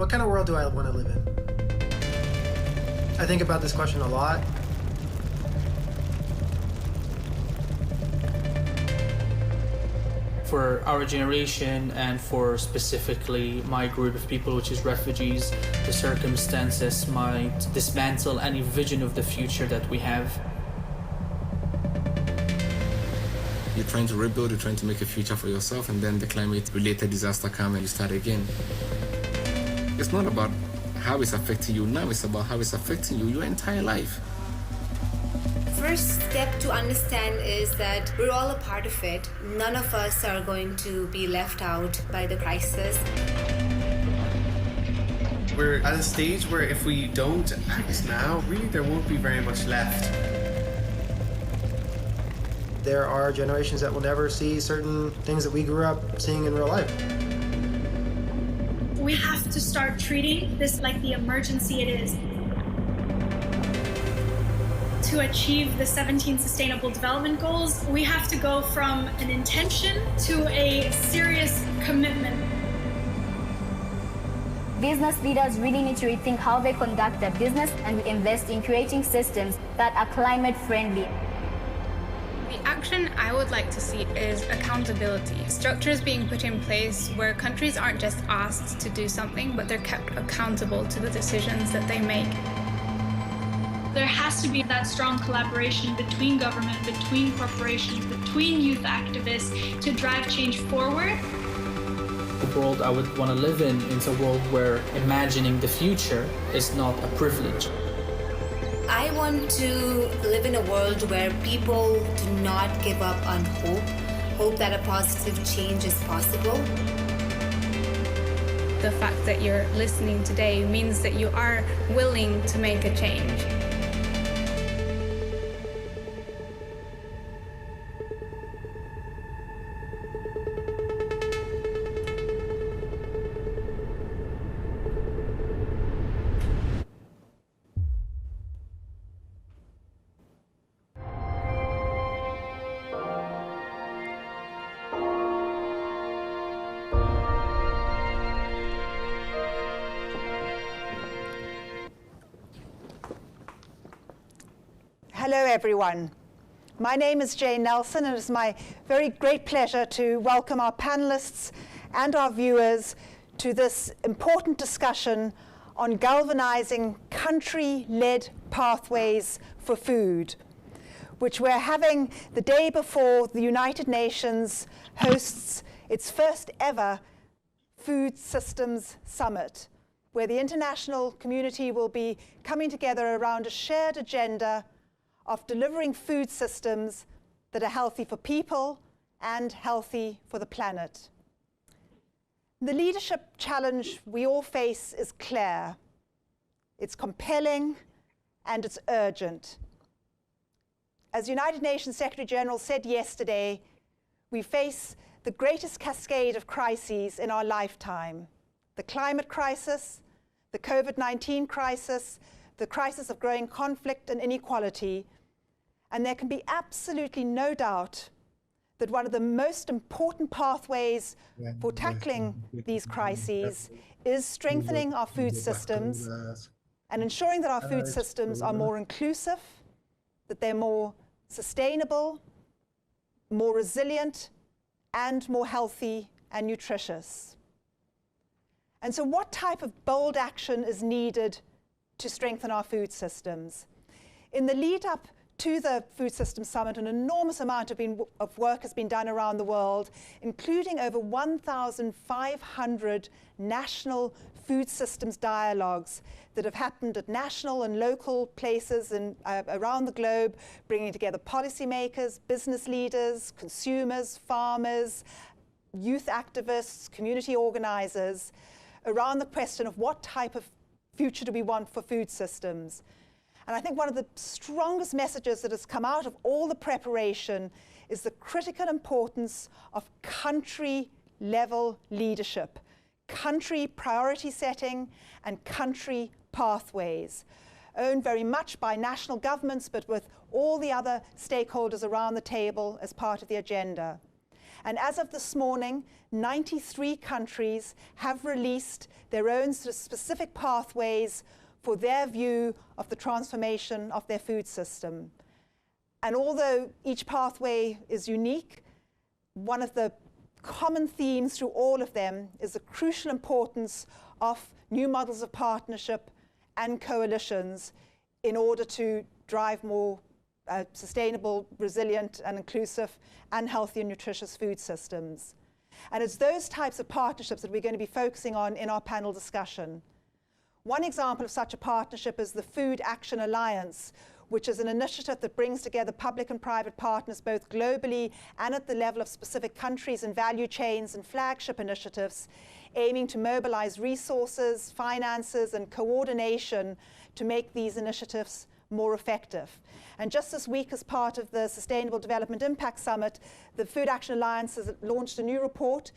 What kind of world do I want to live in? I think about this question a lot. For our generation and for specifically my group of people, which is refugees, the circumstances might dismantle any vision of the future that we have. You're trying to rebuild, you're trying to make a future for yourself, and then the climate-related disaster comes and you start again. It's not about how it's affecting you now, it's about how it's affecting you your entire life. First step to understand is that we're all a part of it. None of us are going to be left out by the crisis. We're at a stage where if we don't act now, really there won't be very much left. There are generations that will never see certain things that we grew up seeing in real life. We have to start treating this like the emergency it is. To achieve the 17 Sustainable Development Goals, we have to go from an intention to a serious commitment. Business leaders really need to rethink how they conduct their business and invest in creating systems that are climate friendly. The action I would like to see is accountability. Structures being put in place where countries aren't just asked to do something, but they're kept accountable to the decisions that they make. There has to be that strong collaboration between government, between corporations, between youth activists to drive change forward. The world I would want to live in is a world where imagining the future is not a privilege. I want to live in a world where people do not give up on hope that a positive change is possible. The fact that you're listening today means that you are willing to make a change. Hello everyone. My name is Jane Nelson and it is my very great pleasure to welcome our panelists and our viewers to this important discussion on galvanizing country-led pathways for food, which we're having the day before the United Nations hosts its first ever Food Systems Summit, where the international community will be coming together around a shared agenda of delivering food systems that are healthy for people and healthy for the planet. The leadership challenge we all face is clear. It's compelling and it's urgent. As United Nations Secretary General said yesterday, we face the greatest cascade of crises in our lifetime: the climate crisis, the COVID-19 crisis, the crisis of growing conflict and inequality. And there can be absolutely no doubt that one of the most important pathways for tackling these crises is strengthening our food systems and ensuring that our food systems are more inclusive, that they're more sustainable, more resilient, and more healthy and nutritious. And so what type of bold action is needed to strengthen our food systems? In the lead up to the Food Systems Summit, an enormous amount of work has been done around the world, including over 1,500 national food systems dialogues that have happened at national and local places around the globe, bringing together policymakers, business leaders, consumers, farmers, youth activists, community organizers, around the question of what type of future do we want for food systems. And I think one of the strongest messages that has come out of all the preparation is the critical importance of country-level leadership, country priority setting, and country pathways, owned very much by national governments, but with all the other stakeholders around the table as part of the agenda. And as of this morning, 93 countries have released their own sort of specific pathways for their view of the transformation of their food system. And although each pathway is unique, one of the common themes through all of them is the crucial importance of new models of partnership and coalitions in order to drive more sustainable, resilient, and inclusive, and healthy and nutritious food systems. And it's those types of partnerships that we're going to be focusing on in our panel discussion. One example of such a partnership is the Food Action Alliance, which is an initiative that brings together public and private partners both globally and at the level of specific countries and value chains and flagship initiatives, aiming to mobilize resources, finances, and coordination to make these initiatives more effective. And just this week, as part of the Sustainable Development Impact Summit, the Food Action Alliance has launched a new report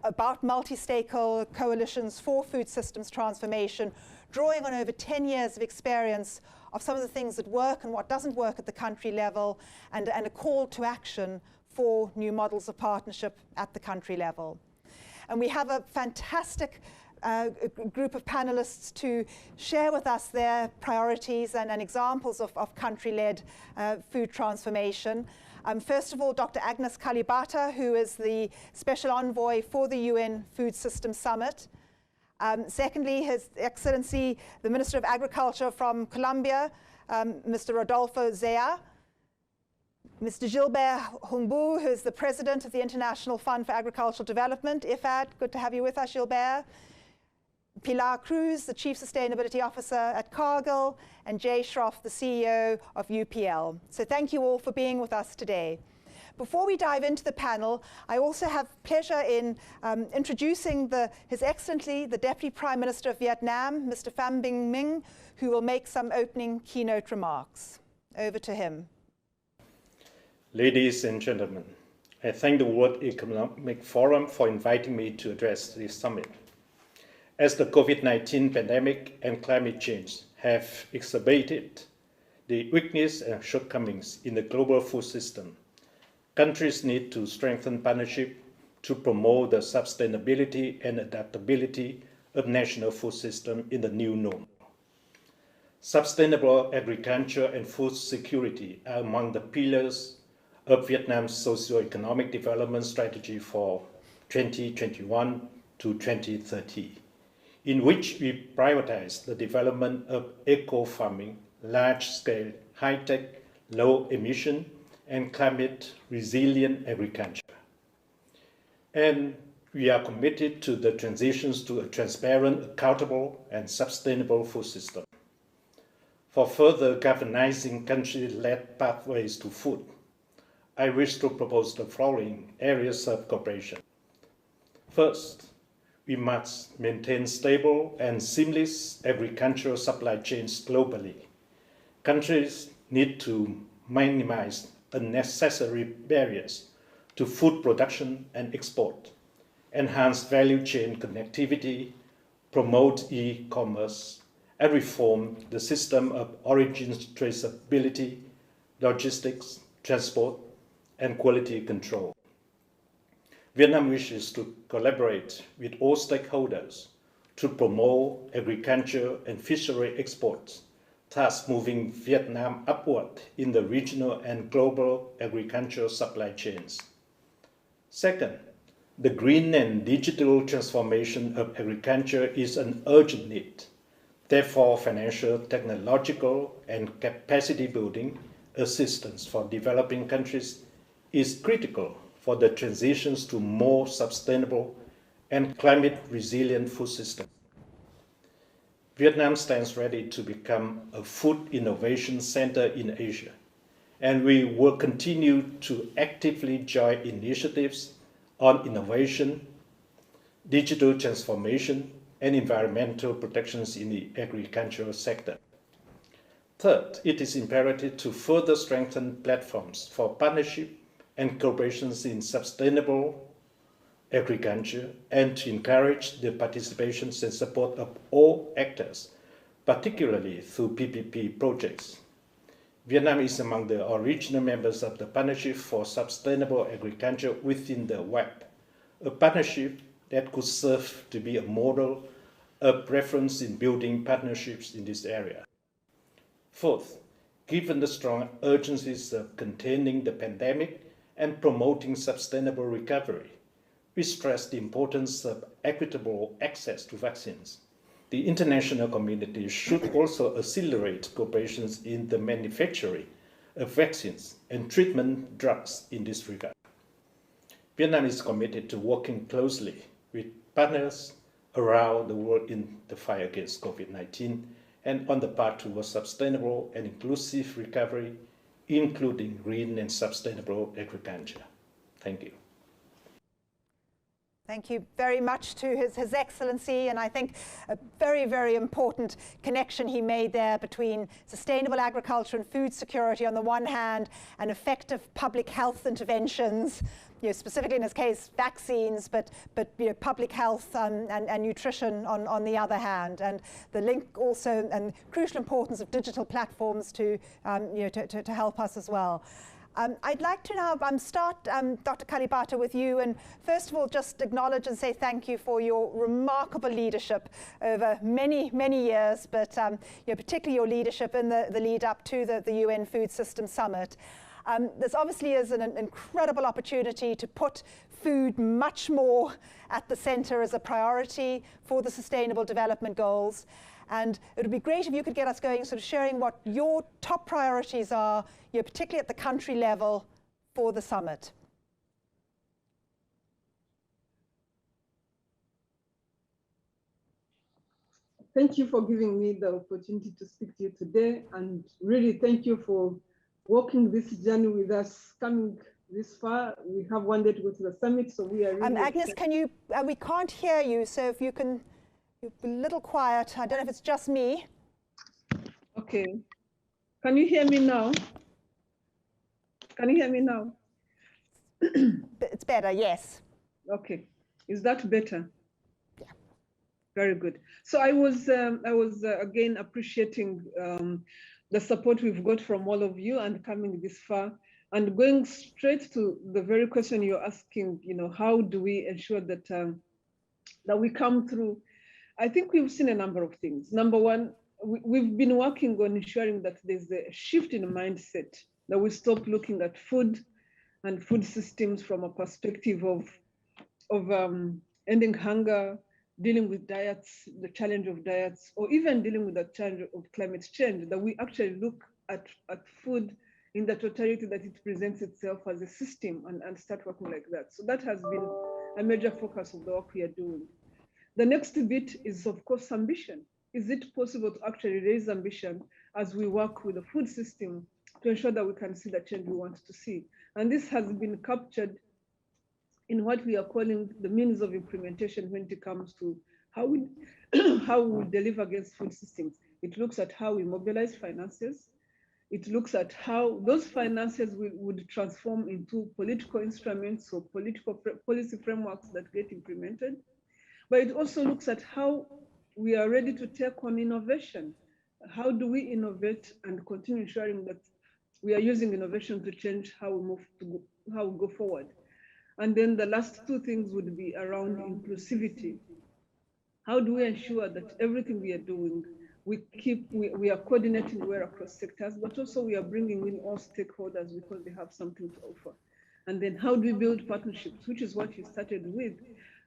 about multi-stakeholder coalitions for food systems transformation, drawing on over 10 years of experience of some of the things that work and what doesn't work at the country level, and a call to action for new models of partnership at the country level. And we have a fantastic group of panelists to share with us their priorities and examples of country-led food transformation. First of all, Dr. Agnes Kalibata, who is the Special Envoy for the UN Food Systems Summit. Secondly, His Excellency, the Minister of Agriculture from Colombia, Mr. Rodolfo. Mr. Gilbert Houngbo, who is the President of the International Fund for Agricultural Development, IFAD. Good to have you with us, Gilbert. Pilar Cruz, the Chief Sustainability Officer at Cargill, and Jay Shroff, the CEO of UPL. So thank you all for being with us today. Before we dive into the panel, I also have pleasure in introducing His Excellency, the Deputy Prime Minister of Vietnam, Mr. Pham Minh, who will make some opening keynote remarks. Over to him. Ladies and gentlemen, I thank the World Economic Forum for inviting me to address this summit. As the COVID-19 pandemic and climate change have exacerbated the weakness and shortcomings in the global food system, countries need to strengthen partnership to promote the sustainability and adaptability of national food system in the new normal. Sustainable agriculture and food security are among the pillars of Vietnam's socio-economic development strategy for 2021 to 2030, in which we prioritize the development of eco-farming, large-scale, high-tech, low-emission, and climate-resilient agriculture. And we are committed to the transitions to a transparent, accountable, and sustainable food system. For further galvanizing country-led pathways to food, I wish to propose the following areas of cooperation. First, we must maintain stable and seamless agricultural supply chains globally. Countries need to minimize unnecessary barriers to food production and export, enhance value chain connectivity, promote e-commerce, and reform the system of origin traceability, logistics, transport, and quality control. Vietnam wishes to collaborate with all stakeholders to promote agriculture and fishery exports, thus moving Vietnam upward in the regional and global agricultural supply chains. Second, the green and digital transformation of agriculture is an urgent need. Therefore, financial, technological, and capacity building assistance for developing countries is critical for the transitions to more sustainable and climate-resilient food systems. Vietnam stands ready to become a food innovation center in Asia, and we will continue to actively join initiatives on innovation, digital transformation, and environmental protections in the agricultural sector. Third, it is imperative to further strengthen platforms for partnership and cooperations in sustainable agriculture and to encourage the participation and support of all actors, particularly through PPP projects. Vietnam is among the original members of the Partnership for Sustainable Agriculture within the WEP, a partnership that could serve to be a model of reference in building partnerships in this area. Fourth, given the strong urgencies of containing the pandemic and promoting sustainable recovery, we stress the importance of equitable access to vaccines. The international community should also accelerate cooperation in the manufacturing of vaccines and treatment drugs in this regard. Vietnam is committed to working closely with partners around the world in the fight against COVID-19 and on the path towards sustainable and inclusive recovery, including green and sustainable agriculture. Thank you. Thank you very much to His Excellency, and I think a very, very important connection he made there between sustainable agriculture and food security on the one hand and effective public health interventions, specifically in his case vaccines, but public health and nutrition on the other hand, and the link also and crucial importance of digital platforms to help us as well. I'd like to now start, Dr. Kalibata, with you, and first of all just acknowledge and say thank you for your remarkable leadership over many, many years, but particularly your leadership in the lead up to the UN Food System Summit. This obviously is an incredible opportunity to put food much more at the center as a priority for the Sustainable Development Goals. And it would be great if you could get us going, sort of sharing what your top priorities are, particularly at the country level for the summit. Thank you for giving me the opportunity to speak to you today, and really thank you for walking this journey with us, coming this far. We have one day to go to the summit, so we are really Agnes, can you, we can't hear you, so if you can, you're a little quiet. I don't know if it's just me. Okay. Can you hear me now? Can you hear me now? It's better, yes. Okay. Is that better? Yeah. Very good. So I was again appreciating the support we've got from all of you and coming this far and going straight to the very question you're asking. How do we ensure that that we come through? I think we've seen a number of things. Number one, we've been working on ensuring that there's a shift in mindset, that we stop looking at food and food systems from a perspective of ending hunger, dealing with diets, the challenge of diets, or even dealing with the challenge of climate change, that we actually look at food in the totality that it presents itself as a system and start working like that. So that has been a major focus of the work we are doing. The next bit is, of course, ambition. Is it possible to actually raise ambition as we work with the food system to ensure that we can see the change we want to see? And this has been captured in what we are calling the means of implementation when it comes to how we deliver against food systems. It looks at how we mobilize finances. It looks at how those finances would transform into political instruments or political policy frameworks that get implemented. But it also looks at how we are ready to take on innovation. How do we innovate and continue ensuring that we are using innovation to change how we go forward? And then the last two things would be around inclusivity. How do we ensure that everything we are doing, we are coordinating well across sectors, but also we are bringing in all stakeholders because they have something to offer? And then how do we build partnerships, which is what you started with.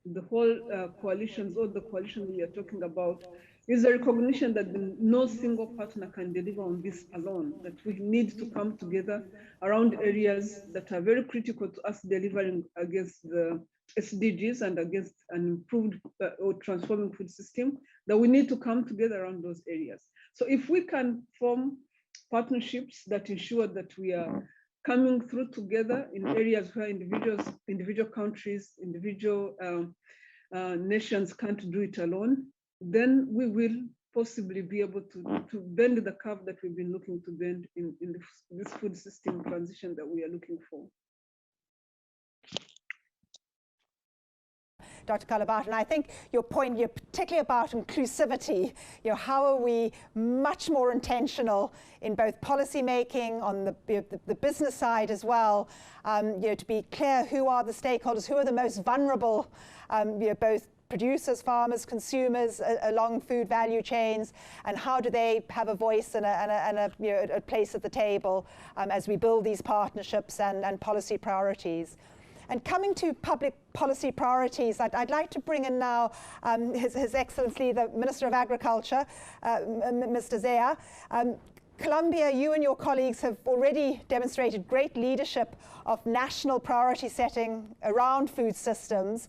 The whole coalitions, or the coalition we are talking about, is a recognition that no single partner can deliver on this alone, that we need to come together around areas that are very critical to us delivering against the SDGs and against an improved or transforming food system, that we need to come together around those areas. So if we can form partnerships that ensure that we are coming through together in areas where individual countries, individual nations can't do it alone, then we will possibly be able to bend the curve that we've been looking to bend in this food system transition that we are looking for. Dr. Kalibata. And I think your point, particularly about inclusivity, how are we much more intentional in both policy making, on the business side as well, to be clear who are the stakeholders, who are the most vulnerable, both producers, farmers, consumers along food value chains, and how do they have a voice and a place at the table as we build these partnerships and policy priorities. And coming to public policy priorities, I'd like to bring in now His Excellency, the Minister of Agriculture, Mr. Zea. Colombia, you and your colleagues have already demonstrated great leadership of national priority setting around food systems.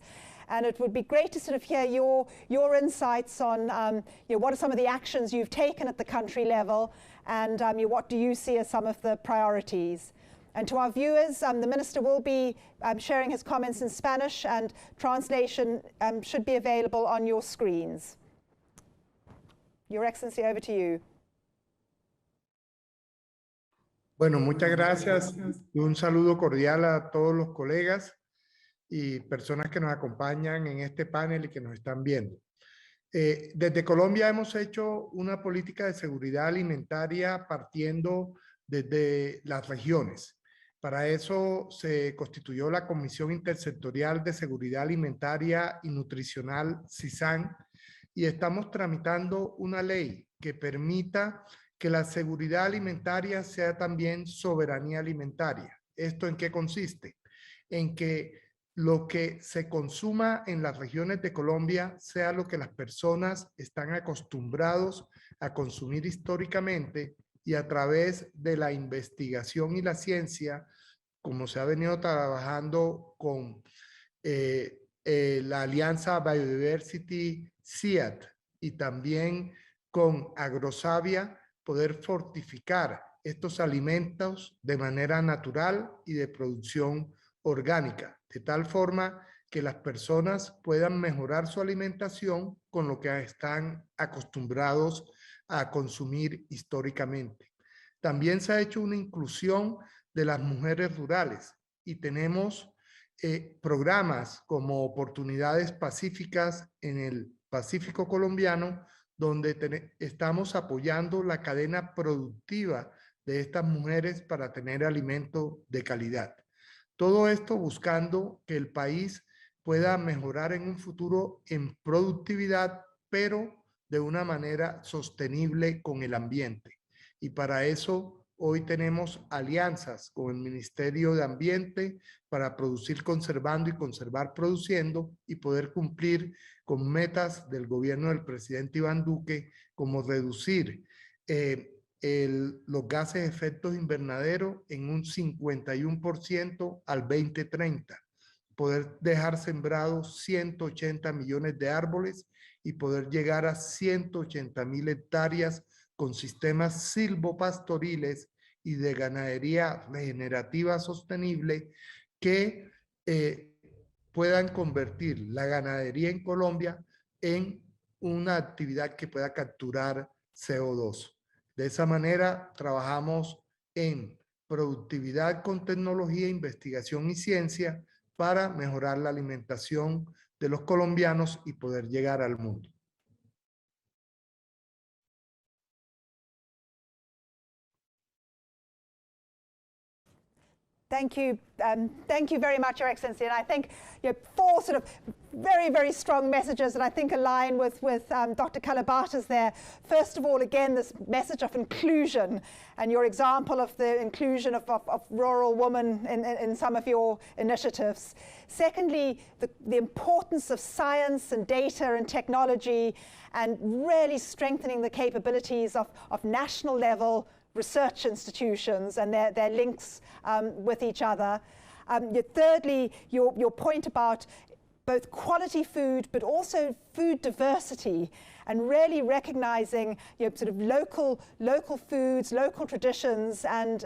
And it would be great to sort of hear your insights on what are some of the actions you've taken at the country level, and what do you see as some of the priorities. And to our viewers, the Minister will be sharing his comments in Spanish, and translation should be available on your screens. Your Excellency, over to you. Bueno, muchas gracias y un saludo cordial a todos los colegas y personas que nos acompañan en este panel y que nos están viendo. Desde Colombia hemos hecho una política de seguridad alimentaria partiendo desde las regiones. Para eso se constituyó la Comisión Intersectorial de Seguridad Alimentaria y Nutricional, CISAN, y estamos tramitando una ley que permita que la seguridad alimentaria sea también soberanía alimentaria. ¿Esto en qué consiste? En que lo que se consuma en las regiones de Colombia sea lo que las personas están acostumbrados a consumir históricamente, y a través de la investigación y la ciencia, como se ha venido trabajando con la Alianza Biodiversity CIAT y también con Agrosavia, poder fortificar estos alimentos de manera natural y de producción orgánica, de tal forma que las personas puedan mejorar su alimentación con lo que están acostumbrados a consumir históricamente. También se ha hecho una inclusión de las mujeres rurales y tenemos programas como Oportunidades Pacíficas en el Pacífico colombiano, donde estamos apoyando la cadena productiva de estas mujeres para tener alimento de calidad. Todo esto buscando que el país pueda mejorar en un futuro en productividad, pero de una manera sostenible con el ambiente. Y para eso hoy tenemos alianzas con el Ministerio de Ambiente para producir conservando y conservar produciendo, y poder cumplir con metas del gobierno del presidente Iván Duque, como reducir los gases de efecto invernadero en un 51% al 2030, poder dejar sembrados 180 millones de árboles y poder llegar a 180.000 hectáreas con sistemas silvopastoriles y de ganadería regenerativa sostenible que puedan convertir la ganadería en Colombia en una actividad que pueda capturar CO2. De esa manera trabajamos en productividad con tecnología, investigación y ciencia para mejorar la alimentación de los colombianos y poder llegar al mundo. Thank you very much, Your Excellency. And I think four sort of very, very strong messages that I think align with Dr. Kalibata's there. First of all, again, this message of inclusion and your example of the inclusion of rural women in some of your initiatives. Secondly, the importance of science and data and technology, and really strengthening the capabilities of national level research institutions and their links with each other. Thirdly, your point about both quality food but also food diversity, and really recognizing sort of local foods, local traditions, and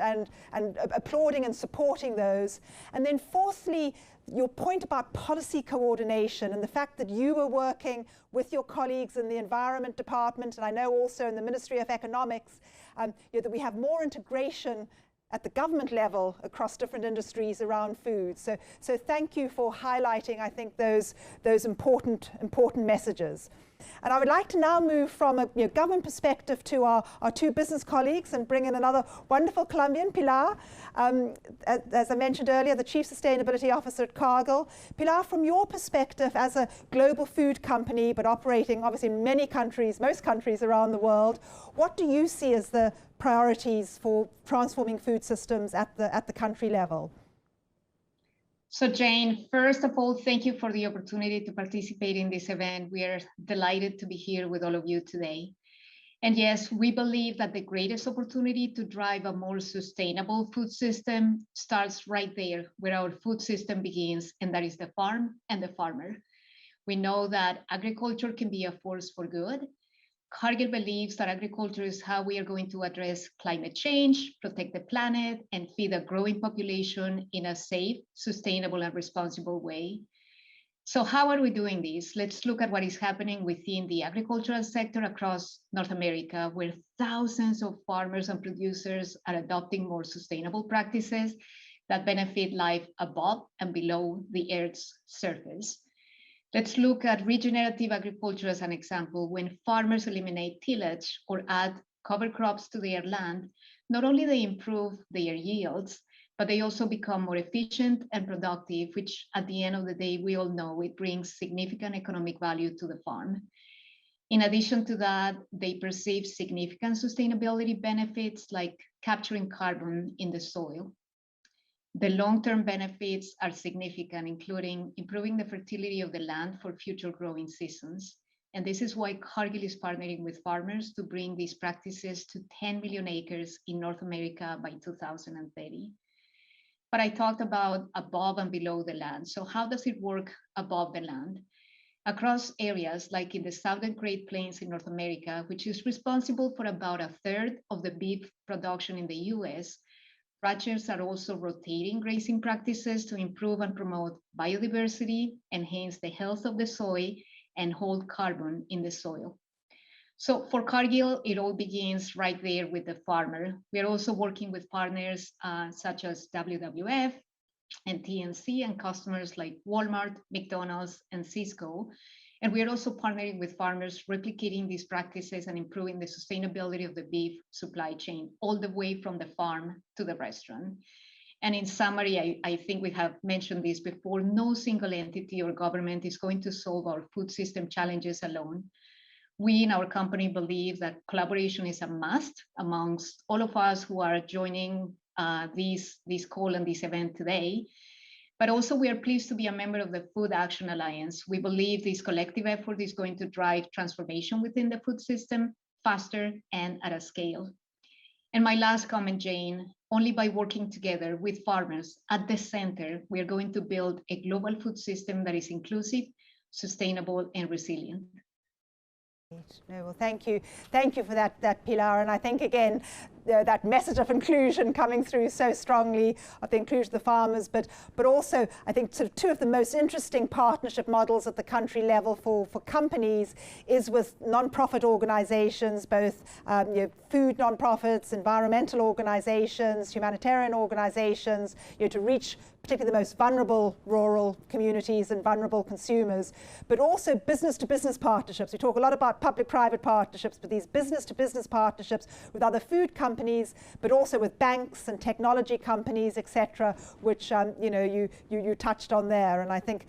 applauding and supporting those. And then fourthly, your point about policy coordination and the fact that you were working with your colleagues in the Environment Department, and I know also in the Ministry of Economics, that we have more integration at the government level across different industries around food. So thank you for highlighting, I think, those important messages. And I would like to now move from a government perspective to our two business colleagues and bring in another wonderful Colombian, Pilar. As I mentioned earlier, the Chief Sustainability Officer at Cargill. Pilar, from your perspective as a global food company, but operating obviously in many countries, most countries around the world, what do you see as the priorities for transforming food systems at the country level? So Jane, first of all, thank you for the opportunity to participate in this event. We are delighted to be here with all of you today. And yes, we believe that the greatest opportunity to drive a more sustainable food system starts right there where our food system begins, and that is the farm and the farmer. We know that agriculture can be a force for good. Cargill believes that agriculture is how we are going to address climate change, protect the planet, and feed a growing population in a safe, sustainable, and responsible way. So how are we doing this? Let's look at what is happening within the agricultural sector across North America, where thousands of farmers and producers are adopting more sustainable practices that benefit life above and below the Earth's surface. Let's look at regenerative agriculture as an example. When farmers eliminate tillage or add cover crops to their land, not only they improve their yields, but they also become more efficient and productive, which at the end of the day, we all know it brings significant economic value to the farm. In addition to that, they perceive significant sustainability benefits like capturing carbon in the soil. The long-term benefits are significant, including improving the fertility of the land for future growing seasons. And this is why Cargill is partnering with farmers to bring these practices to 10 million acres in North America by 2030. But I talked about above and below the land. So how does it work above the land? Across areas like in the Southern Great Plains in North America, which is responsible for about a third of the beef production in the US, ranchers are also rotating grazing practices to improve and promote biodiversity, enhance the health of the soil, and hold carbon in the soil. So for Cargill, it all begins right there with the farmer. We are also working with partners such as WWF and TNC and customers like Walmart, McDonald's, and Cisco. And we are also partnering with farmers, replicating these practices and improving the sustainability of the beef supply chain, all the way from the farm to the restaurant. And in summary, I think we have mentioned this before, no single entity or government is going to solve our food system challenges alone. We in our company believe that collaboration is a must amongst all of us who are joining this call and this event today. But also we are pleased to be a member of the Food Action Alliance. We believe this collective effort is going to drive transformation within the food system faster and at a scale. And my last comment, Jane, only by working together with farmers at the center, we are going to build a global food system that is inclusive, sustainable, and resilient. No, well, thank you for that, Pilar. And I think again, that message of inclusion coming through so strongly, of the inclusion of the farmers, but also I think sort of two of the most interesting partnership models at the country level for companies is with non-profit organizations, both food non-profits, environmental organizations, humanitarian organizations, to reach particularly the most vulnerable rural communities and vulnerable consumers, but also business-to-business partnerships. We talk a lot about public-private partnerships, but these business-to-business partnerships with other food companies, but also with banks and technology companies, etc., which you touched on there. And I think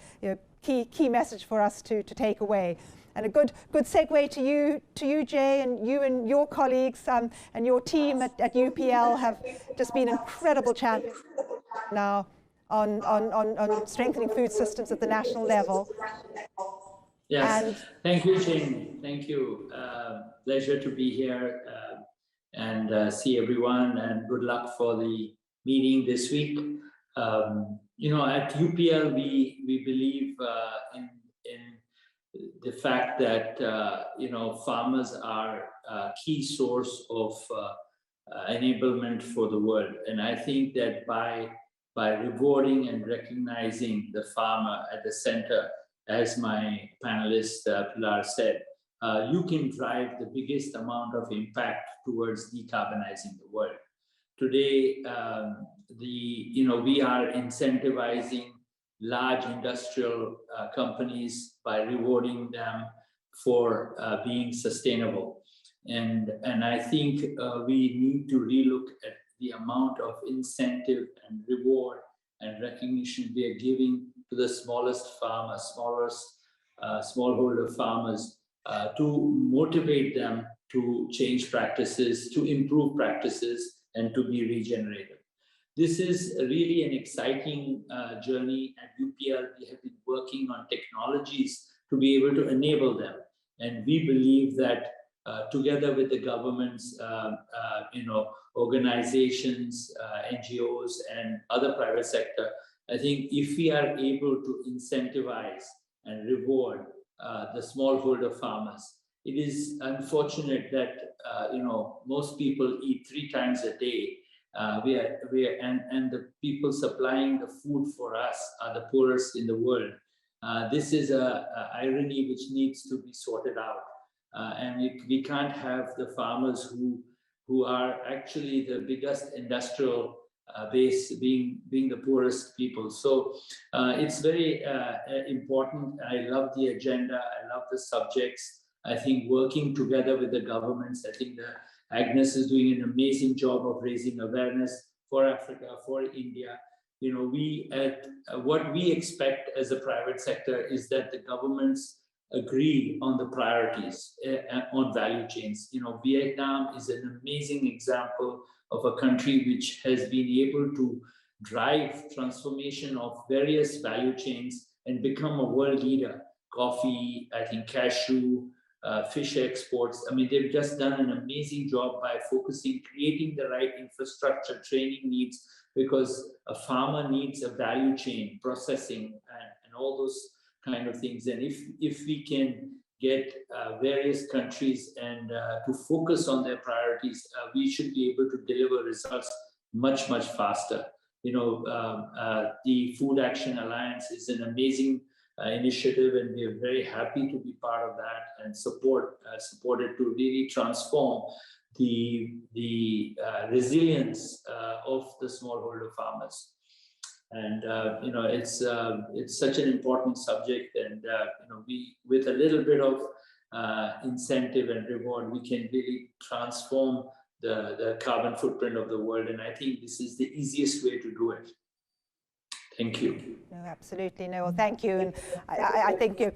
key message for us to take away. And a good segue to you, Jay, and your colleagues and your team at UPL have just been incredible champions now on strengthening food systems at the national level. Yes, thank you, Jane. Thank you. Pleasure to be here and see everyone, and good luck for the meeting this week. At UPL, we believe in the fact that farmers are a key source of enablement for the world, and I think that by rewarding and recognizing the farmer at the center, as my panelist Pilar said, you can drive the biggest amount of impact towards decarbonizing the world. today, we are incentivizing large industrial companies by rewarding them for being sustainable. And I think we need to relook at the amount of incentive and reward and recognition we are giving to the smallest farmers, smallholder farmers, to motivate them to change practices, to improve practices, and to be regenerative. This is really an exciting journey at UPL. We have been working on technologies to be able to enable them. And we believe that together with the governments, organizations, NGOs, and other private sector, I think if we are able to incentivize and reward the smallholder farmers, it is unfortunate that most people eat 3 times a day. And the people supplying the food for us are the poorest in the world. This is an irony which needs to be sorted out. And we can't have the farmers who are actually the biggest industrial base being the poorest people. So it's very important. I love the agenda. I love the subjects. I think working together with the governments, I think Agnes is doing an amazing job of raising awareness for Africa, for India. What we expect as a private sector is that the governments agree on the priorities on value chains. Vietnam is an amazing example of a country which has been able to drive transformation of various value chains and become a world leader. Coffee, I think cashew, fish exports. I mean, they've just done an amazing job by focusing, creating the right infrastructure, training needs, because a farmer needs a value chain, processing, and all those kind of things. And if we can get various countries and to focus on their priorities, we should be able to deliver results much, much faster. The Food Action Alliance is an amazing initiative, and we are very happy to be part of that and support it to really transform the resilience of the smallholder farmers. And it's such an important subject, and we, with a little bit of incentive and reward, we can really transform the carbon footprint of the world. And I think this is the easiest way to do it. Thank you. No, absolutely. No, well, thank you. And I think you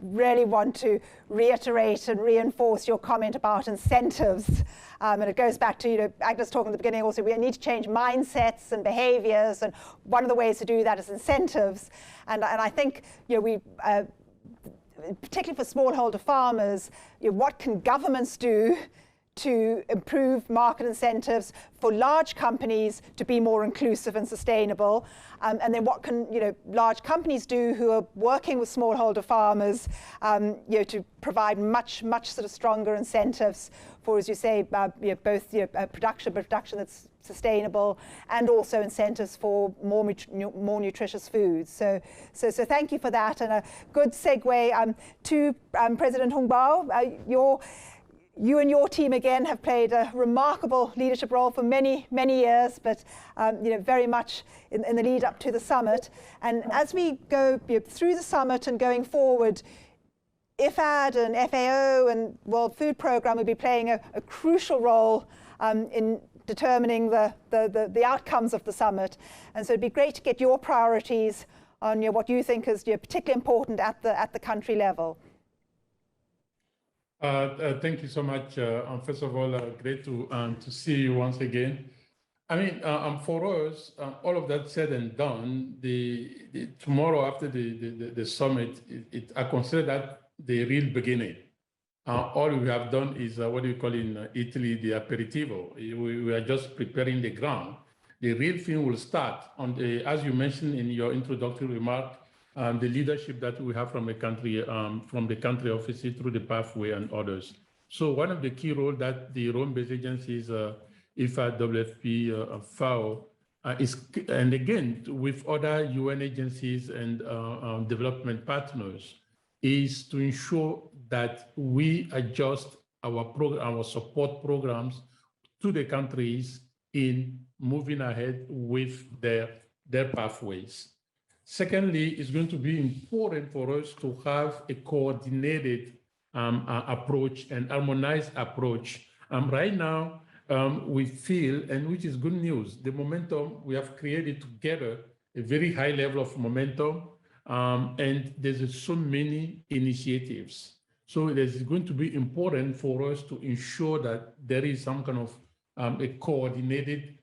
really want to reiterate and reinforce your comment about incentives. And it goes back to, Agnes talking at the beginning also, we need to change mindsets and behaviors. And one of the ways to do that is incentives. And I think, we, particularly for smallholder farmers, what can governments do to improve market incentives for large companies to be more inclusive and sustainable, and then what can large companies do who are working with smallholder farmers, to provide much sort of stronger incentives for, as you say, both production that's sustainable, and also incentives for more nutritious foods. So thank you for that, and a good segue to President Houngbo. You and your team again have played a remarkable leadership role for many years, but very much in the lead up to the summit. And as we go through the summit and going forward, IFAD and FAO and World Food Programme will be playing a crucial role in determining the outcomes of the summit. And so it'd be great to get your priorities on what you think is particularly important at the country level. Thank you so much. First of all, great to see you once again. I mean, for us, all of that said and done, tomorrow after the summit, I consider that the real beginning. All we have done is what we call in Italy the aperitivo. We are just preparing the ground. The real thing will start on as you mentioned in your introductory remark, the leadership that we have from the country offices through the pathway and others. So one of the key roles that the Rome-based agencies, IFAD, WFP, FAO, and again, with other UN agencies and development partners, is to ensure that we adjust our support programs to the countries in moving ahead with their pathways. Secondly, it's going to be important for us to have a coordinated approach and harmonized approach. Right now, we feel, and which is good news, the momentum we have created together, a very high level of momentum, and there's so many initiatives. So it is going to be important for us to ensure that there is some kind of a coordinated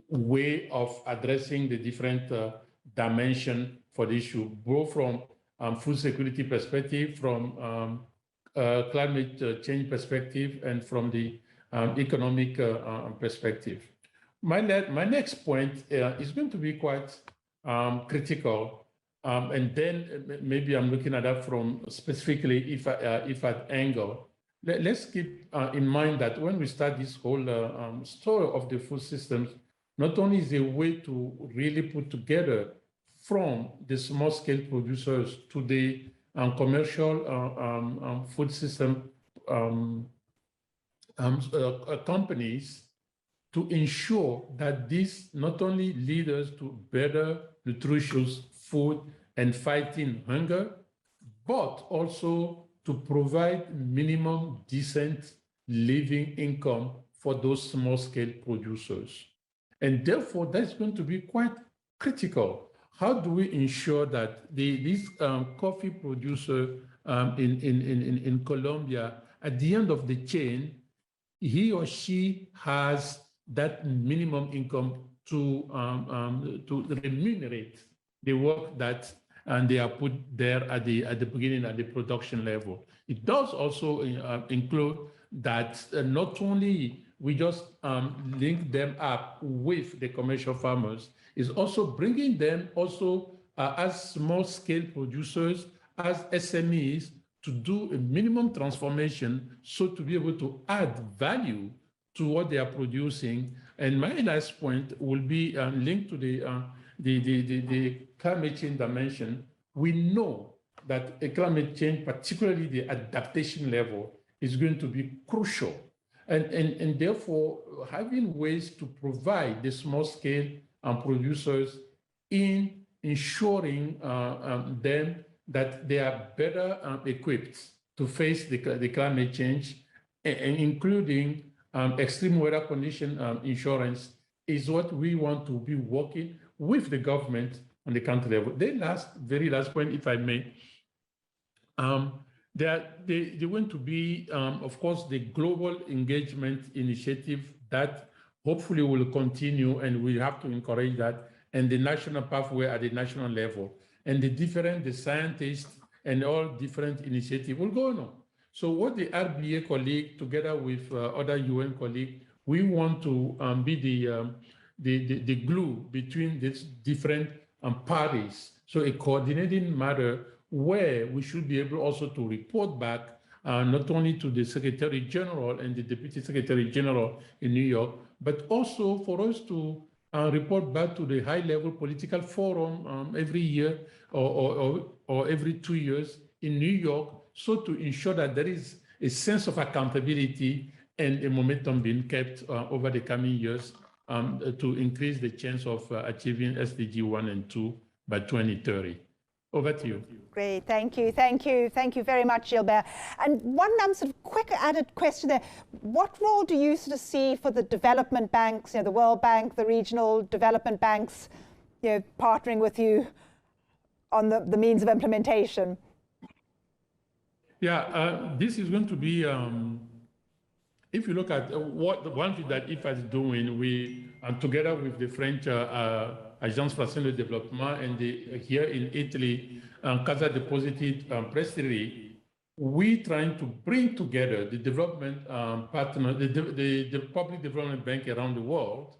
way of addressing the different dimension for the issue, both from food security perspective, from climate change perspective, and from the economic perspective. My next point is going to be quite critical, and then maybe I'm looking at that from specifically if at angle. Let's keep in mind that when we start this whole story of the food systems, not only is a way to really put together from the small-scale producers to the commercial food system companies to ensure that this not only leads us to better nutritious food and fighting hunger, but also to provide minimum decent living income for those small-scale producers. And therefore, that's going to be quite critical. How do we ensure that this coffee producer in Colombia, at the end of the chain, he or she has that minimum income to remunerate the work that they are put there at the beginning at the production level. It does also include that not only we just link them up with the commercial farmers, is also bringing them also as small-scale producers, as SMEs, to do a minimum transformation, so to be able to add value to what they are producing. And my last point will be linked to the climate change dimension. We know that a climate change, particularly the adaptation level, is going to be crucial. And therefore, having ways to provide the small-scale producers in ensuring them that they are better equipped to face the climate change, and including extreme weather condition insurance, is what we want to be working with the government on the country level. The very last point, if I may, they're going to be, of course, the global engagement initiative that hopefully will continue, and we have to encourage that, and the national pathway at the national level. And the scientists and all different initiatives will go on. So what the RBA colleague, together with other UN colleagues, we want to be the glue between these different parties. So a coordinating matter where we should be able also to report back not only to the Secretary General and the Deputy Secretary General in New York, but also for us to report back to the high-level political forum every year or every 2 years in New York, so to ensure that there is a sense of accountability and a momentum being kept over the coming years to increase the chance of achieving SDG 1 and 2 by 2030. Over to you. Great, thank you very much, Gilbert. And one sort of quick added question there: what role do you sort of see for the development banks, the World Bank, the regional development banks, partnering with you on the means of implementation? Yeah, this is going to be. If you look at one thing that IFA is doing, we together with the French Agence Française de Développement and here in Italy, Casa Depositi Presteri, we trying to bring together the development partner, the public development bank around the world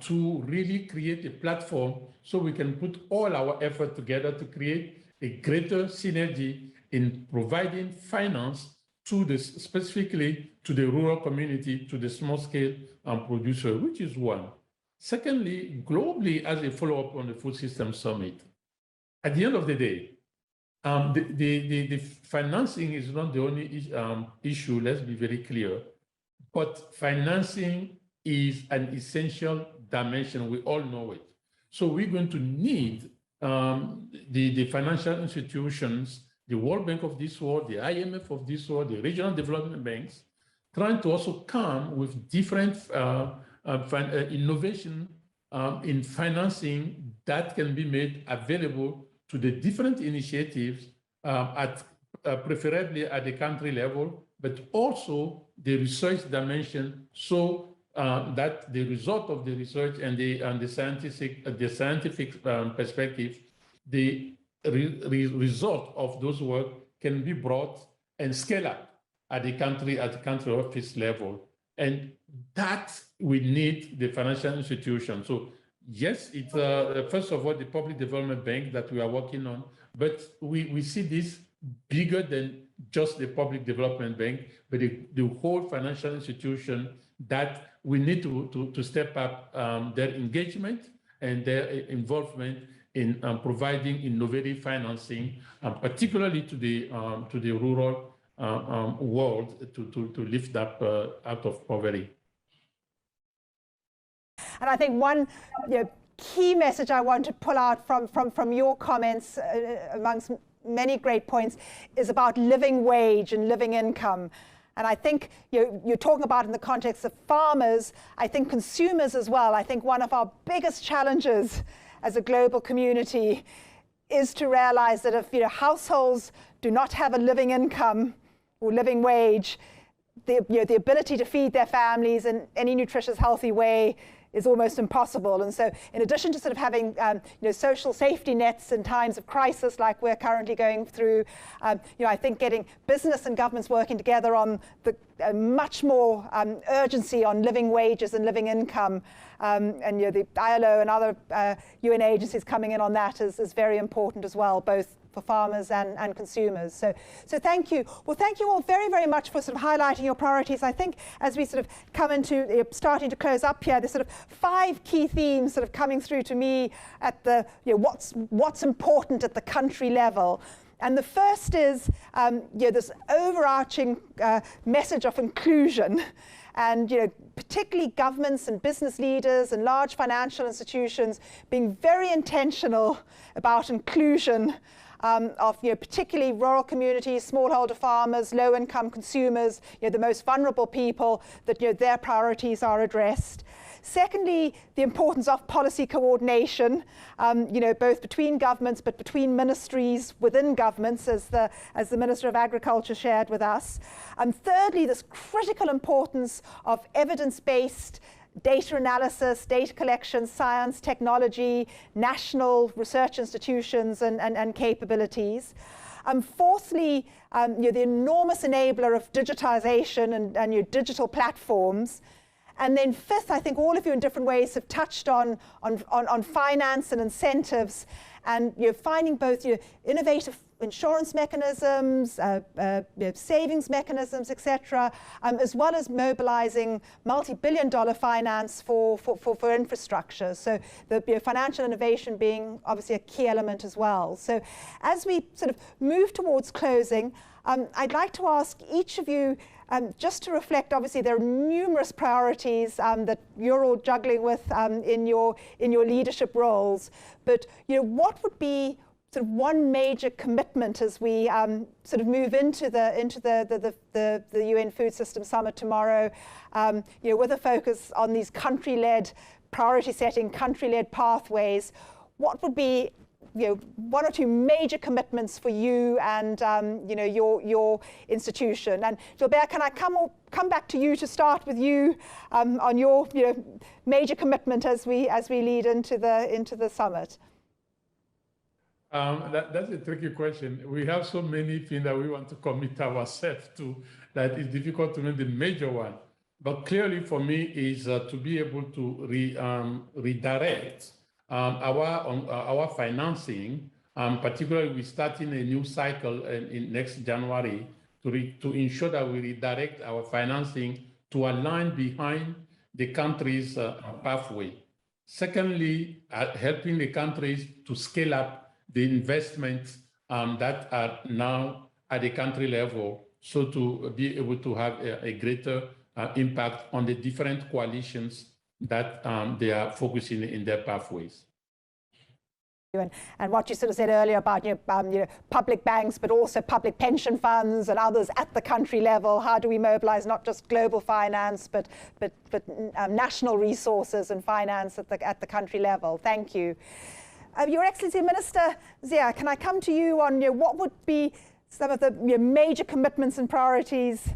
to really create a platform so we can put all our effort together to create a greater synergy in providing finance to specifically to the rural community, to the small-scale producer, which is one. Secondly, globally, as a follow-up on the Food Systems Summit, at the end of the day, the financing is not the only issue, let's be very clear, but financing is an essential dimension. We all know it. So we're going to need the financial institutions, the World Bank of this world, the IMF of this world, the regional development banks, trying to also come with different innovation in financing that can be made available to the different initiatives preferably at the country level, but also the research dimension, so that the result of the research and the scientific perspective, the result of those work can be brought and scale up at the country office level. And that we need the financial institution. So yes, it's first of all the Public Development Bank that we are working on, but we see this bigger than just the Public Development Bank, but the whole financial institution that we need to step up their engagement and their involvement in providing innovative financing, particularly to the rural world to lift up out of poverty. And I think one key message I want to pull out from your comments, amongst many great points, is about living wage and living income. And I think you're talking about in the context of farmers, I think consumers as well. I think one of our biggest challenges as a global community is to realize that if households do not have a living income or living wage, the ability to feed their families in any nutritious, healthy way is almost impossible. And so in addition to sort of having social safety nets in times of crisis like we're currently going through, I think getting business and governments working together on the much more urgency on living wages and living income, and the ILO and other UN agencies coming in on that is very important as well, both for farmers and consumers. So thank you. Well, thank you all very, very much for sort of highlighting your priorities. I think as we sort of come into starting to close up here, there's sort of 5 key themes sort of coming through to me at the what's important at the country level. And the first is this overarching message of inclusion. And particularly governments and business leaders and large financial institutions being very intentional about inclusion of particularly rural communities, smallholder farmers, low-income consumers, the most vulnerable people, that their priorities are addressed. Secondly, the importance of policy coordination, both between governments but between ministries within governments, as the Minister of Agriculture shared with us. And thirdly, this critical importance of evidence-based data analysis, data collection, science, technology, national research institutions and capabilities. Fourthly, the enormous enabler of digitization and your digital platforms. And then fifth, I think all of you in different ways have touched on finance and incentives, and finding both innovative insurance mechanisms, savings mechanisms, etc., as well as mobilizing multi-billion-dollar finance for infrastructure. So the financial innovation being obviously a key element as well. So as we sort of move towards closing, I'd like to ask each of you just to reflect. Obviously, there are numerous priorities that you're all juggling with in your leadership roles. But what would be sort of one major commitment as we sort of move into the UN Food System Summit tomorrow, with a focus on these country-led priority setting, country-led pathways? What would be one or two major commitments for you and your institution? And Gilbert, can I come back to you to start with you on your major commitment as we lead into the summit? That's a tricky question. We have so many things that we want to commit ourselves to that it's difficult to know the major one. But clearly for me is to be able to redirect our financing, particularly we're starting a new cycle in next January to ensure that we redirect our financing to align behind the country's pathway. Secondly, helping the countries to scale up the investments that are now at the country level, so to be able to have a greater impact on the different coalitions that they are focusing in their pathways. And what you sort of said earlier about public banks, but also public pension funds and others at the country level. How do we mobilize not just global finance, but national resources and finance at the country level? Thank you. Your Excellency, Minister Zia, can I come to you on what would be some of the major commitments and priorities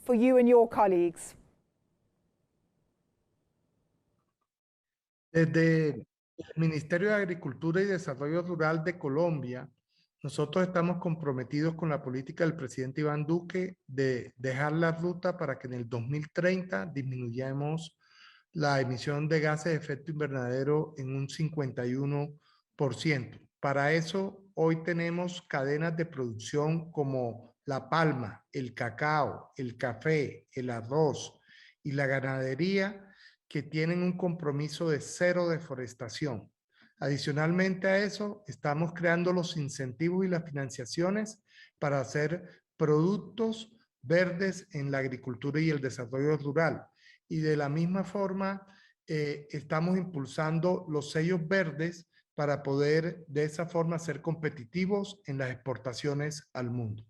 for you and your colleagues? Desde el Ministerio de Agricultura y Desarrollo Rural de Colombia, nosotros estamos comprometidos con la política del presidente Iván Duque de dejar la ruta para que en el 2030 disminuyamos la emisión de gases de efecto invernadero en un 51%. Para eso, hoy tenemos cadenas de producción como la palma, el cacao, el café, el arroz y la ganadería, que tienen un compromiso de cero deforestación. Adicionalmente a eso, estamos creando los incentivos y las financiaciones para hacer productos verdes en la agricultura y el desarrollo rural. Y de la misma forma, estamos impulsando los sellos verdes para poder de esa forma ser competitivos en las exportaciones al mundo.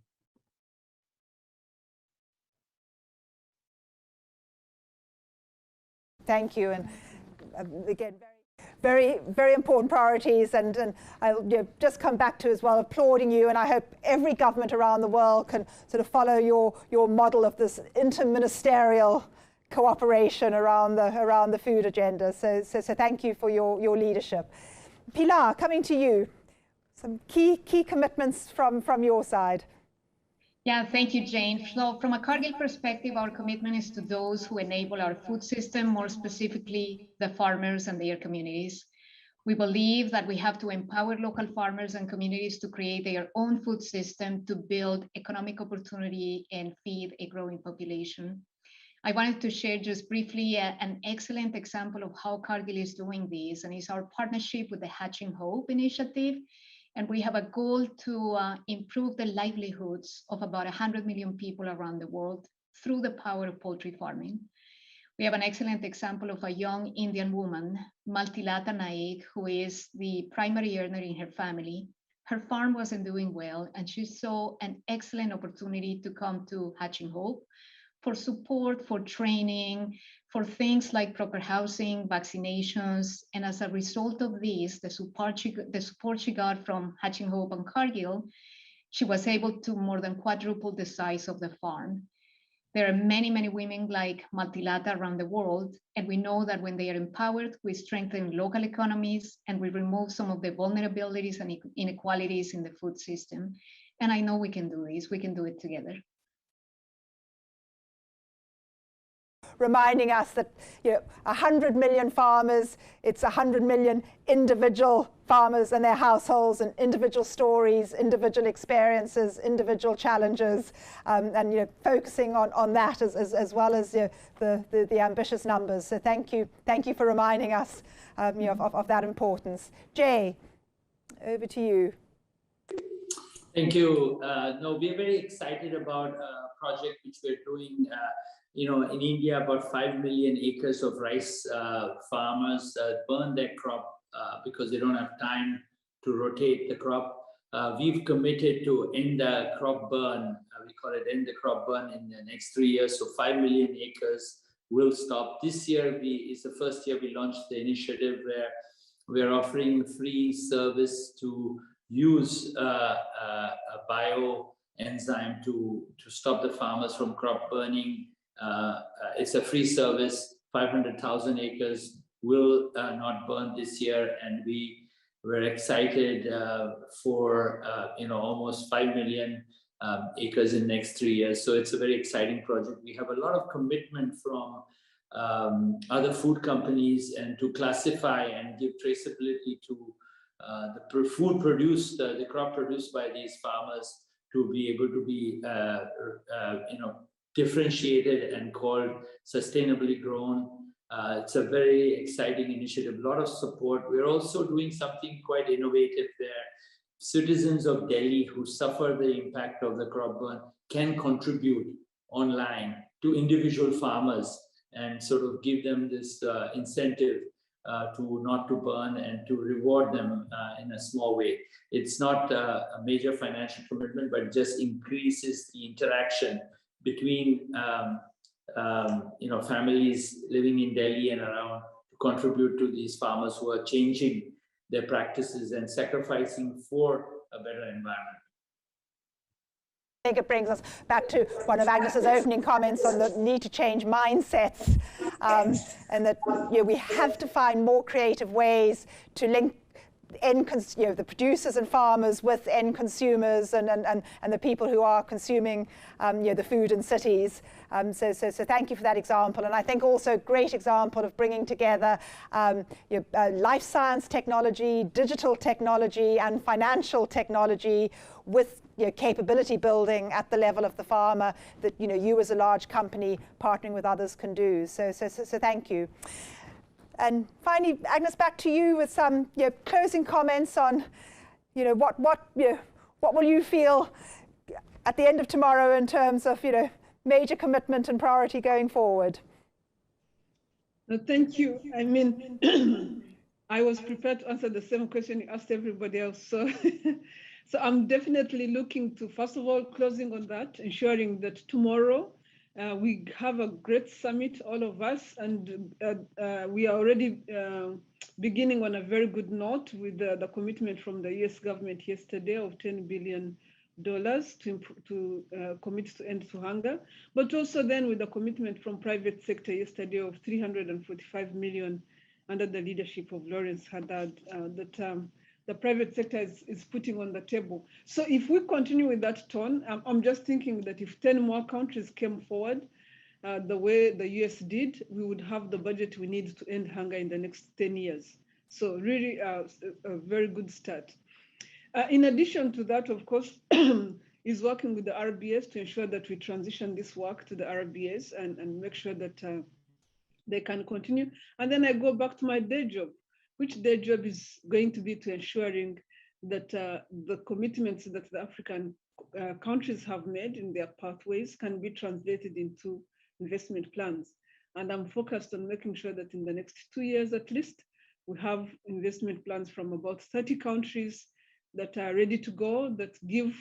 Thank you, and again, very important priorities, and I'll just come back to as well applauding you, and I hope every government around the world can sort of follow your model of this interministerial cooperation around the food agenda. So thank you for your leadership. Pilar, coming to you, some key commitments from your side. Yeah, thank you, Jane. So from a Cargill perspective, our commitment is to those who enable our food system, more specifically the farmers and their communities. We believe that we have to empower local farmers and communities to create their own food system to build economic opportunity and feed a growing population. I wanted to share just briefly an excellent example of how Cargill is doing this, and it's our partnership with the Hatching Hope initiative. And we have a goal to improve the livelihoods of about 100 million people around the world through the power of poultry farming. We have an excellent example of a young Indian woman, Matilda Naik, who is the primary earner in her family. Her farm wasn't doing well, and she saw an excellent opportunity to come to Hatching Hope for support, for training, for things like proper housing, vaccinations. And as a result of this, the support she got from Hatching Hope and Cargill, she was able to more than quadruple the size of the farm. There are many, many women like Matilda around the world, and we know that when they are empowered, we strengthen local economies and we remove some of the vulnerabilities and inequalities in the food system. And I know we can do this, we can do it together. Reminding us that 100 million farmers, it's 100 million individual farmers and their households and individual stories, individual experiences, individual challenges, and focusing on that as well as the ambitious numbers. So thank you for reminding us of that importance. Jay, over to you. Thank you. No, we're very excited about a project which we're doing. In India, about 5 million acres of rice farmers burn their crop because they don't have time to rotate the crop. We've committed to end the crop burn. We call it end the crop burn in the next 3 years. So 5 million acres will stop. This year is the first year we launched the initiative where we're offering free service to use a bioenzyme to stop the farmers from crop burning. It's a free service. 500,000 acres will not burn this year, and we're excited for almost 5 million acres in next 3 years. So it's a very exciting project. We have a lot of commitment from other food companies and to classify and give traceability to the food produced, the crop produced by these farmers, to be able to be differentiated and called sustainably grown. It's a very exciting initiative, a lot of support. We're also doing something quite innovative there. Citizens of Delhi who suffer the impact of the crop burn can contribute online to individual farmers and sort of give them this incentive to not to burn and to reward them in a small way. It's not a major financial commitment, but just increases the interaction between families living in Delhi and around to contribute to these farmers who are changing their practices and sacrificing for a better environment. I think it brings us back to one of Agnes's opening comments on the need to change mindsets, and that we have to find more creative ways to link the producers and farmers with end consumers and the people who are consuming the food in cities. So thank you for that example. And I think also a great example of bringing together life science technology, digital technology, and financial technology with capability building at the level of the farmer that you as a large company partnering with others can do. So thank you. And finally, Agnes, back to you with some closing comments on what will you feel at the end of tomorrow in terms of major commitment and priority going forward. Thank you. I mean, I was prepared to answer the same question you asked everybody else. So I'm definitely looking to, first of all, closing on that, ensuring that tomorrow we have a great summit, all of us, and we are already beginning on a very good note with the commitment from the US government yesterday of $10 billion to commit to end to hunger, but also then with the commitment from private sector yesterday of $345 million under the leadership of Lawrence Haddad that the private sector is putting on the table. So if we continue with that tone, I'm just thinking that if 10 more countries came forward the way the US did, we would have the budget we need to end hunger in the next 10 years. So really a very good start. In addition to that, of course, is working with the RBS to ensure that we transition this work to the RBS and make sure that they can continue. And then I go back to my day job, which day job is going to be to ensuring that the commitments that the African countries have made in their pathways can be translated into investment plans. And I'm focused on making sure that in the next 2 years at least, we have investment plans from about 30 countries that are ready to go, that give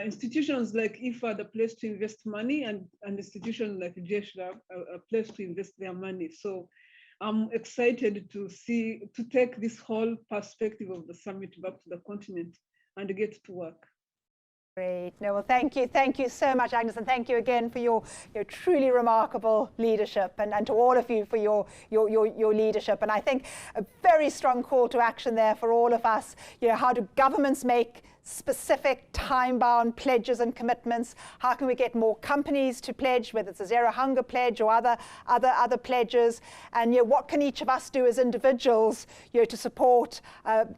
institutions like IFA the place to invest money and institutions like Shroff a place to invest their money. So I'm excited to take this whole perspective of the summit back to the continent and get to work. Great. No, well, thank you so much, Agnes, and thank you again for your truly remarkable leadership, and to all of you for your leadership. And I think a very strong call to action there for all of us. How do governments make specific time-bound pledges and commitments? How can we get more companies to pledge, whether it's a zero hunger pledge or other pledges? And what can each of us do as individuals to support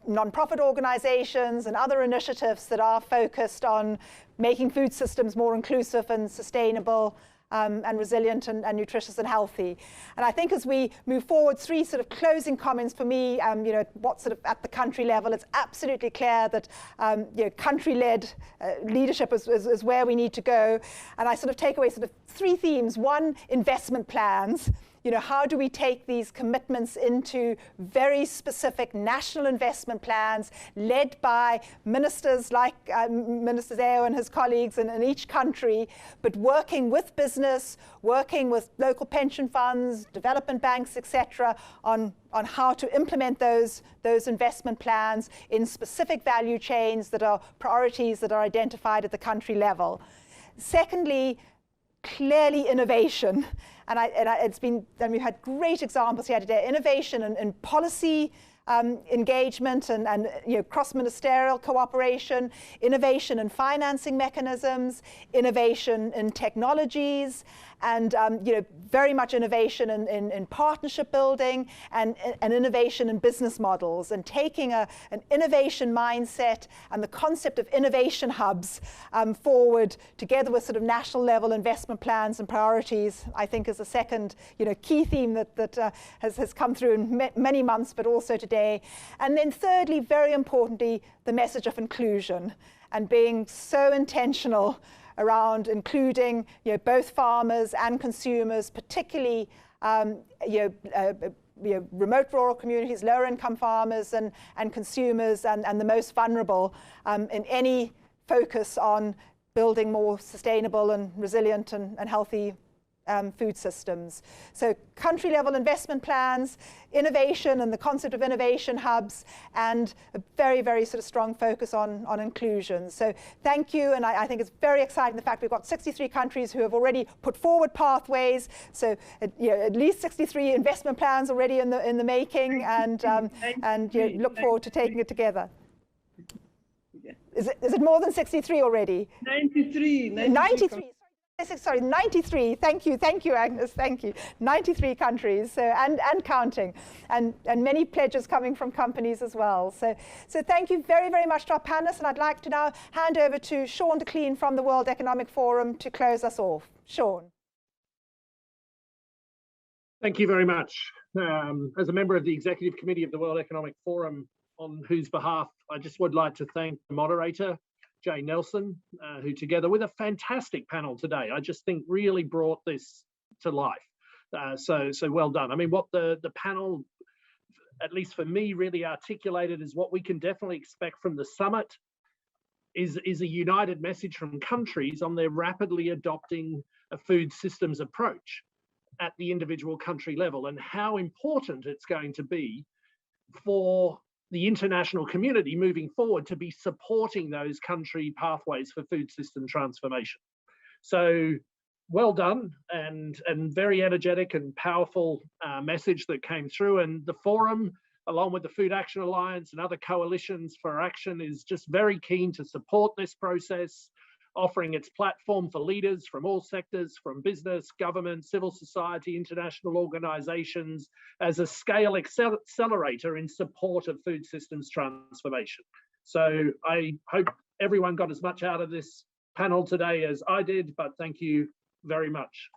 non-profit organizations and other initiatives that are focused on making food systems more inclusive and sustainable and resilient and nutritious and healthy. And I think as we move forward, 3 sort of closing comments for me, what sort of at the country level, it's absolutely clear that country-led leadership is where we need to go. And I sort of take away sort of 3 themes. 1, investment plans. How do we take these commitments into very specific national investment plans led by ministers like Minister Zeo and his colleagues in each country, but working with business, working with local pension funds, development banks, etc., on how to implement those investment plans in specific value chains that are priorities that are identified at the country level. Secondly, clearly innovation. And we've had great examples here today. Innovation and policy engagement and cross-ministerial cooperation, innovation in financing mechanisms, innovation in technologies, and very much innovation in partnership building and innovation in business models, and taking an innovation mindset and the concept of innovation hubs forward together with sort of national level investment plans and priorities, I think is a second key theme that has come through in many months, but also today. And then thirdly, very importantly, the message of inclusion and being so intentional around including both farmers and consumers, particularly remote rural communities, lower income farmers and consumers and the most vulnerable in any focus on building more sustainable and resilient and healthy food systems. So country level investment plans, innovation and the concept of innovation hubs, and a very, very sort of strong focus on inclusion. So thank you, and I think it's very exciting the fact we've got 63 countries who have already put forward pathways. So at least 63 investment plans already in the making, and look forward to taking it together. Is it more than 63 already? 93. 93. Sorry, 93. Thank you, Agnes. Thank you. 93 countries, so and counting, and many pledges coming from companies as well. So thank you very, very much to our panelists, and I'd like to now hand over to Sean de Cleene from the World Economic Forum to close us off. Sean. Thank you very much. As a member of the Executive Committee of the World Economic Forum, on whose behalf I just would like to thank the moderator, Jay Nelson, who together with a fantastic panel today, I just think really brought this to life. So well done. I mean, what the panel, at least for me, really articulated is what we can definitely expect from the summit is a united message from countries on their rapidly adopting a food systems approach at the individual country level, and how important it's going to be for the international community moving forward to be supporting those country pathways for food system transformation. So well done, and very energetic and powerful message that came through. And the forum, along with the Food Action Alliance and other coalitions for action, is just very keen to support this process, offering its platform for leaders from all sectors, from business, government, civil society, international organizations, as a scale accelerator in support of food systems transformation. So I hope everyone got as much out of this panel today as I did, but thank you very much.